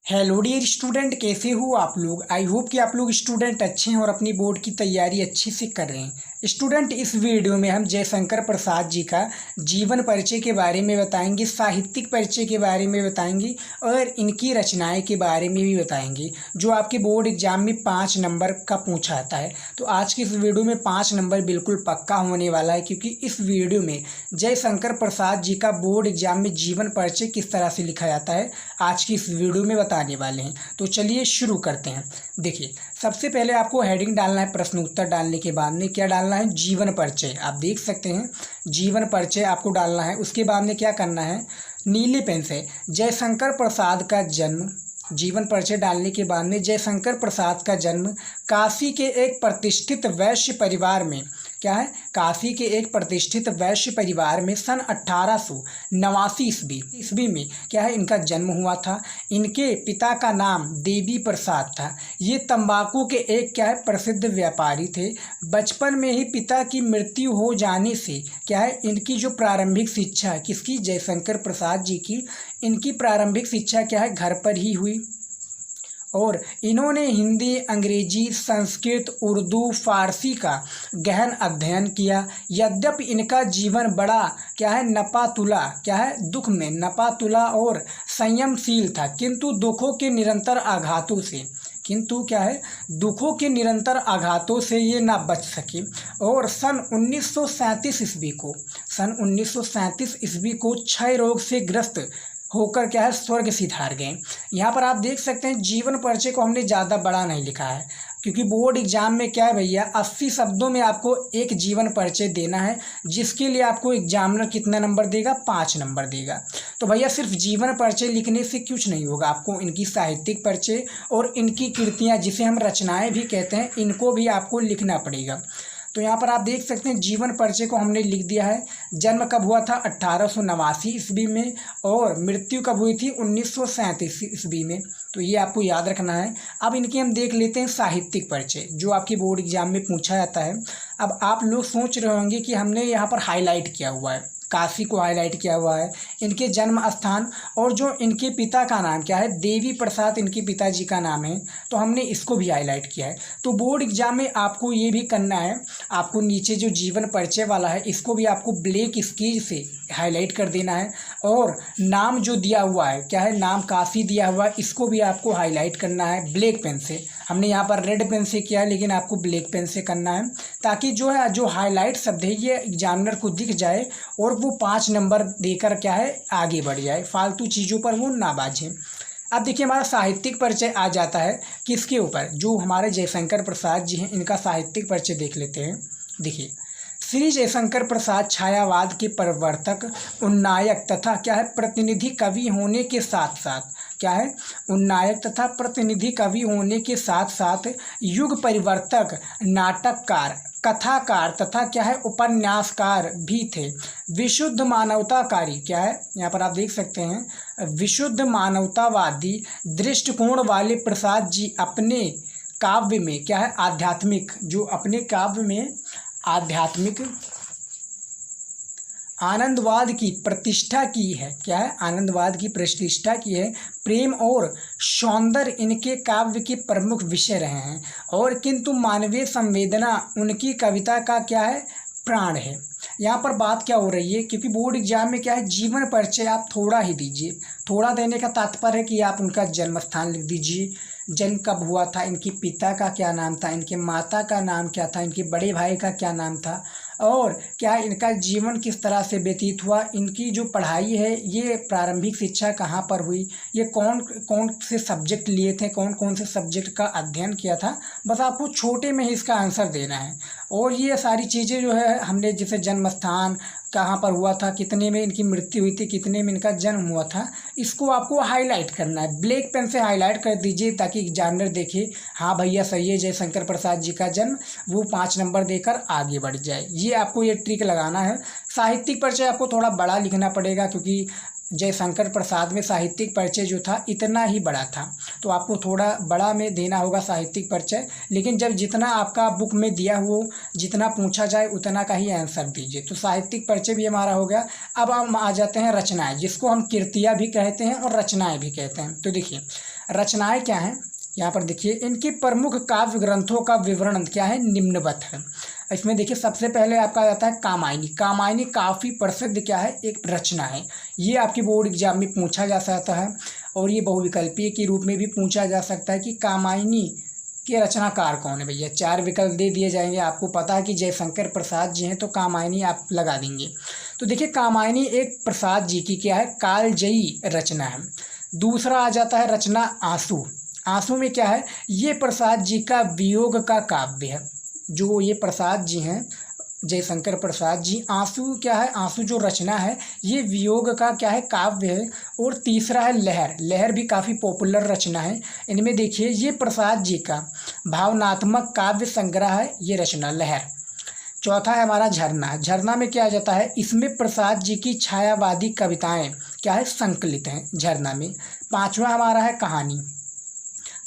Hello dear student, कैसे हो आप लोग। आई होप कि आप लोग स्टूडेंट अच्छे हैं और अपनी बोर्ड की तैयारी अच्छे से कर रहे हैं। स्टूडेंट, इस वीडियो में हम जयशंकर प्रसाद जी का जीवन परिचय के बारे में बताएंगे, साहित्यिक परिचय के बारे में बताएंगे और इनकी रचनाएं के बारे में भी बताएंगे, जो आपके बोर्ड एग्जाम में 5 नंबर का पूछा आता है। तो आज की इस वीडियो में 5 नंबर बिल्कुल पक्का होने वाला है, क्योंकि इस वीडियो में जयशंकर प्रसाद जी का बोर्ड एग्जाम में जीवन परिचय किस तरह से लिखा जाता है आज की इस वीडियो में बताने वाले हैं। तो चलिए शुरू करते हैं। देखिए, सबसे पहले आपको हेडिंग डालना है, प्रश्न उत्तर डालने के बाद में क्या डालना है, जीवन परिचय। आप देख सकते हैं जीवन परिचय आपको डालना है। उसके बाद में क्या करना है, नीले पेन से जयशंकर प्रसाद का जन्म, जीवन परिचय डालने के बाद में जयशंकर प्रसाद का जन्म काशी के एक प्रतिष्ठित वैश्य परिवार में, क्या है, काशी के एक प्रतिष्ठित वैश्य परिवार में सन 1889 ईस्वी में क्या है, इनका जन्म हुआ था। इनके पिता का नाम देवी प्रसाद था। ये तंबाकू के एक क्या है, प्रसिद्ध व्यापारी थे। बचपन में ही पिता की मृत्यु हो जाने से क्या है, इनकी जो प्रारंभिक शिक्षा किसकी, जयशंकर प्रसाद जी की, इनकी प्रारंभिक शिक्षा क्या है, घर पर ही हुई। और इन्होंने हिंदी, अंग्रेजी, संस्कृत, उर्दू, फारसी का गहन अध्ययन किया। यद्यपि इनका जीवन बड़ा क्या है, नपातुला, क्या है, दुख में नपातुला और संयमशील था, किंतु दुखों के निरंतर आघातों से ये ना बच सके और सन 1937 ईस्वी को क्षय रोग से ग्रस्त होकर क्या है, स्वर्ग सिधार गए। यहाँ पर आप देख सकते हैं जीवन परिचय को हमने ज़्यादा बड़ा नहीं लिखा है, क्योंकि बोर्ड एग्जाम में क्या है भैया, 80 शब्दों में आपको एक जीवन परिचय देना है, जिसके लिए आपको एग्जामिनर कितना नंबर देगा, 5 नंबर देगा। तो भैया सिर्फ जीवन परिचय लिखने से कुछ नहीं होगा, आपको इनकी साहित्यिक परिचय और इनकी कृतियाँ, जिसे हम रचनाएँ भी कहते हैं, इनको भी आपको लिखना पड़ेगा। तो यहाँ पर आप देख सकते हैं जीवन परिचय को हमने लिख दिया है। जन्म कब हुआ था, 1889 ईस्वी में, और मृत्यु कब हुई थी, 1937 ईस्वी में। तो ये आपको याद रखना है। अब इनकी हम देख लेते हैं साहित्यिक परिचय, जो आपकी बोर्ड एग्जाम में पूछा जाता है। अब आप लोग सोच रहे होंगे कि हमने यहाँ पर हाईलाइट किया हुआ है, काशी को हाईलाइट किया हुआ है, इनके जन्म स्थान, और जो इनके पिता का नाम क्या है, देवी प्रसाद इनके पिताजी का नाम है, तो हमने इसको भी हाईलाइट किया है। तो बोर्ड एग्जाम में आपको ये भी करना है, आपको नीचे जो जीवन परिचय वाला है इसको भी आपको ब्लैक स्केच से हाईलाइट कर देना है, और नाम जो दिया हुआ है, क्या है, नाम काशी दिया हुआ है, इसको भी आपको हाईलाइट करना है ब्लैक पेन से। हमने यहाँ पर रेड पेन से किया है, लेकिन आपको ब्लैक पेन से करना है, ताकि जो है जो हाईलाइट शब्द है ये एग्जामिनर को दिख जाए और वो 5 नंबर देकर क्या है, आगे बढ़ जाए, फालतू चीज़ों पर वो ना बाझे। अब देखिए, हमारा साहित्यिक परिचय आ जाता है किसके ऊपर, जो हमारे जयशंकर प्रसाद जी हैं, इनका साहित्यिक परिचय देख लेते हैं। देखिए, श्री जयशंकर प्रसाद छायावाद के प्रवर्तक, उन्नायक तथा क्या है, प्रतिनिधि कवि होने के साथ साथ, क्या है, उन्नायक तथा प्रतिनिधि कवि होने के साथ साथ युग परिवर्तक, नाटककार, कथाकार तथा क्या है, उपन्यासकार भी थे। विशुद्ध मानवताकारी, क्या है, यहाँ पर आप देख सकते हैं, विशुद्ध मानवतावादी दृष्टिकोण वाले प्रसाद जी अपने काव्य में क्या है, आध्यात्मिक आनंदवाद की प्रतिष्ठा की है, क्या है, आनंदवाद की प्रतिष्ठा की है। प्रेम और सौंदर्य इनके काव्य के प्रमुख विषय रहे हैं, और किंतु मानवीय संवेदना उनकी कविता का क्या है, प्राण है। यहाँ पर बात क्या हो रही है, क्योंकि बोर्ड एग्जाम में क्या है, जीवन परिचय आप थोड़ा ही दीजिए। थोड़ा देने का तात्पर्य है कि आप उनका जन्म स्थान लिख दीजिए, जन्म कब हुआ था, इनके पिता का क्या नाम था, इनके माता का नाम क्या था, इनके बड़े भाई का क्या नाम था, और क्या इनका जीवन किस तरह से व्यतीत हुआ, इनकी जो पढ़ाई है, ये प्रारंभिक शिक्षा कहाँ पर हुई, ये कौन कौन से सब्जेक्ट लिए थे, कौन कौन से सब्जेक्ट का अध्ययन किया था, बस आपको छोटे में ही इसका आंसर देना है। और ये सारी चीज़ें जो है हमने, जैसे जन्म स्थान कहाँ पर हुआ था, कितने में इनकी मृत्यु हुई थी, कितने में इनका जन्म हुआ था, इसको आपको हाईलाइट करना है। ब्लैक पेन से हाईलाइट कर दीजिए, ताकि एग्जामिनर देखे हाँ भैया सही है, जयशंकर प्रसाद जी का जन्म, वो 5 नंबर देकर आगे बढ़ जाए। ये आपको ये ट्रिक लगाना है। साहित्यिक परिचय आपको थोड़ा बड़ा लिखना पड़ेगा, क्योंकि जयशंकर प्रसाद में साहित्यिक परिचय जो था इतना ही बड़ा था, तो आपको थोड़ा बड़ा में देना होगा साहित्यिक परिचय। लेकिन जब जितना आपका बुक में दिया हो, जितना पूछा जाए उतना का ही आंसर दीजिए। तो साहित्यिक परिचय भी हमारा हो गया। अब हम आ जाते हैं रचनाएं, जिसको हम कृतियाँ भी कहते हैं और रचनाएं भी कहते हैं। तो देखिए, रचनाएं क्या हैं, यहाँ पर देखिए इनके प्रमुख काव्य ग्रंथों का विवरण क्या है, निम्नवत है। इसमें देखिए सबसे पहले आपका आ जाता है कामायनी। कामायनी काफ़ी प्रसिद्ध क्या है, एक रचना है। ये आपके बोर्ड एग्जाम में पूछा जा सकता है और ये बहुविकल्पीय के रूप में भी पूछा जा सकता है कि कामायनी के रचनाकार कौन है भैया। 4 विकल्प दे दिए जाएंगे, आपको पता है कि जयशंकर प्रसाद जी हैं तो कामायनी आप लगा देंगे। तो देखिए कामायनी एक प्रसाद जी की क्या है, कालजयी रचना है। दूसरा आ जाता है रचना आंसू। आंसू में क्या है, ये प्रसाद जी का वियोग का काव्य है। जो ये प्रसाद जी हैं जयशंकर प्रसाद जी, आंसू क्या है, आंसू जो रचना है ये वियोग का क्या है, काव्य है। और तीसरा है लहर। लहर भी काफ़ी पॉपुलर रचना है। इनमें देखिए ये प्रसाद जी का भावनात्मक काव्य संग्रह है ये रचना लहर। चौथा है हमारा झरना। झरना में क्या आ जाता है, इसमें प्रसाद जी की छायावादी कविताएं क्या है, संकलित हैं झरना में। पांचवा हमारा है कहानी।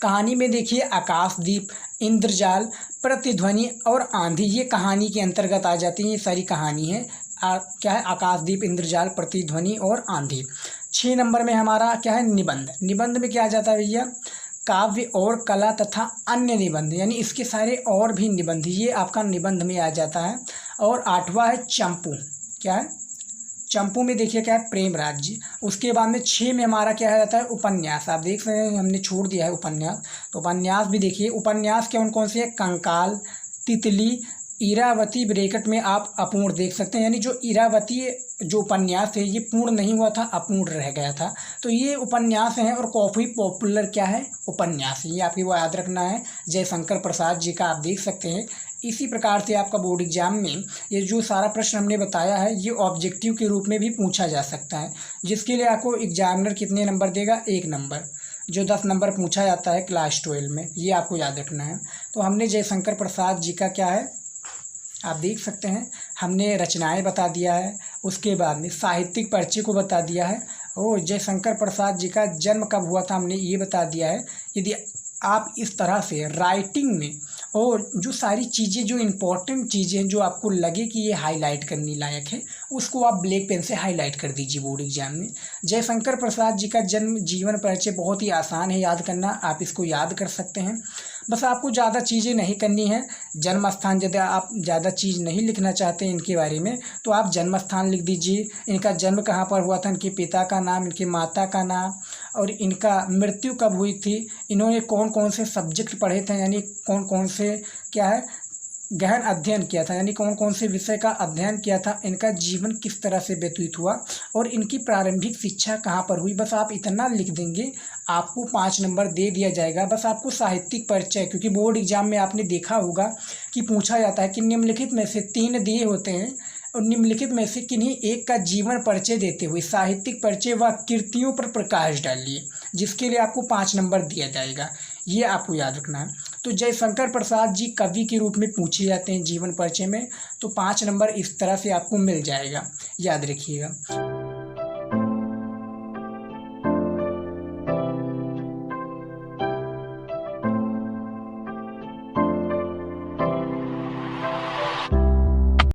कहानी में देखिए आकाशदीप, इंद्रजाल, प्रतिध्वनि और आंधी, ये कहानी के अंतर्गत आ जाती हैं। ये सारी कहानी है क्या है, आकाशदीप, इंद्रजाल, प्रतिध्वनि और आंधी। 6 नंबर में हमारा क्या है, निबंध। निबंध में क्या आ जाता है भैया, काव्य और कला तथा अन्य निबंध, यानी इसके सारे और भी निबंध, ये आपका निबंध में आ जाता है। और 8वां है चंपू। क्या है, चंपू में देखिए क्या है, प्रेम राज्य। उसके बाद में 6 में हमारा क्या है जाता है, उपन्यास। आप देख रहे हैं हमने छोड़ दिया है उपन्यास, तो उपन्यास भी देखिए। उपन्यास कौन कौन से है, कंकाल, तितली, इरावती, ब्रैकेट में आप अपूर्ण देख सकते हैं, यानी जो इरावती जो उपन्यास है ये पूर्ण नहीं हुआ था, अपूर्ण रह गया था। तो ये उपन्यास हैं और काफ़ी पॉपुलर क्या है, उपन्यास। ये आपको वो याद रखना है, जयशंकर प्रसाद जी का आप देख सकते हैं। इसी प्रकार से आपका बोर्ड एग्जाम में ये जो सारा प्रश्न हमने बताया है ये ऑब्जेक्टिव के रूप में भी पूछा जा सकता है, जिसके लिए आपको एग्जामिनर कितने नंबर देगा, 1 नंबर। जो 10 नंबर पूछा जाता है क्लास 12 में, ये आपको याद रखना है। तो हमने जयशंकर प्रसाद जी का क्या है, आप देख सकते हैं, हमने रचनाएं बता दिया है, उसके बाद में साहित्यिक परिचय को बता दिया है, और जयशंकर प्रसाद जी का जन्म कब हुआ था हमने ये बता दिया है। यदि आप इस तरह से राइटिंग में और जो सारी चीज़ें, जो इम्पोर्टेंट चीज़ें जो आपको लगे कि ये हाईलाइट करने लायक है, उसको आप ब्लैक पेन से हाईलाइट कर दीजिए बोर्ड एग्जाम में। जयशंकर प्रसाद जी का जन्म जीवन परिचय बहुत ही आसान है याद करना, आप इसको याद कर सकते हैं। बस आपको ज़्यादा चीज़ें नहीं करनी है। जन्म स्थान, यदि आप ज़्यादा चीज़ नहीं लिखना चाहते इनके बारे में तो आप जन्म स्थान लिख दीजिए, इनका जन्म कहाँ पर हुआ था, इनके पिता का नाम, इनके माता का नाम, और इनका मृत्यु कब हुई थी, इन्होंने कौन कौन से सब्जेक्ट पढ़े थे, यानी कौन कौन से क्या है गहन अध्ययन किया था, यानी कौन कौन से विषय का अध्ययन किया था, इनका जीवन किस तरह से व्यतीत हुआ और इनकी प्रारंभिक शिक्षा कहाँ पर हुई। बस आप इतना लिख देंगे, आपको 5 नंबर दे दिया जाएगा। बस आपको साहित्यिक परिचय, क्योंकि बोर्ड एग्जाम में आपने देखा होगा कि पूछा जाता है कि निम्नलिखित में से 3 दिए होते हैं और निम्नलिखित में से किन्हीं एक का जीवन परिचय देते हुए साहित्यिक परिचय व कृतियों पर प्रकाश डालिए, जिसके लिए आपको 5 नंबर दिया जाएगा। ये आपको याद रखना है। तो जयशंकर प्रसाद जी कवि के रूप में पूछे जाते हैं जीवन परिचय में, तो 5 नंबर इस तरह से आपको मिल जाएगा, याद रखिएगा।